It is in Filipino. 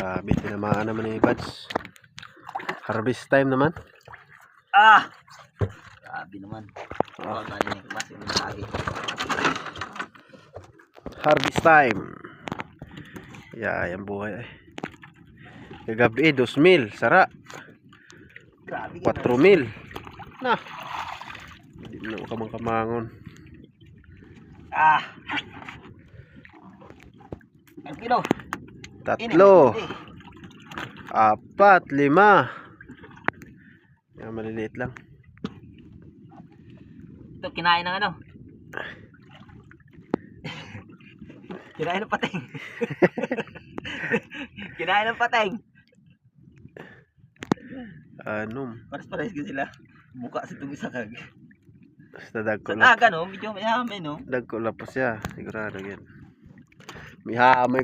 Grabe, tinamaan naman ni Buds. Harvest time naman. Grabe naman. Harvest time. Yan buhay. Kagabi 2,000. Sara. 4,000. Nah. Hindi na kamang-kamangon. Ang kilo. 3, 4, 5. Yan, maliliit lang. Ito, kinain ng ano? Kinain ng pateng. Kinain ng pateng. Pares-pares ka sila. Buka sa itong isa kag. Basta dagko Sa aga no, medyo mayamay no. Dagko lapos siya. Sigurado yan. May hamay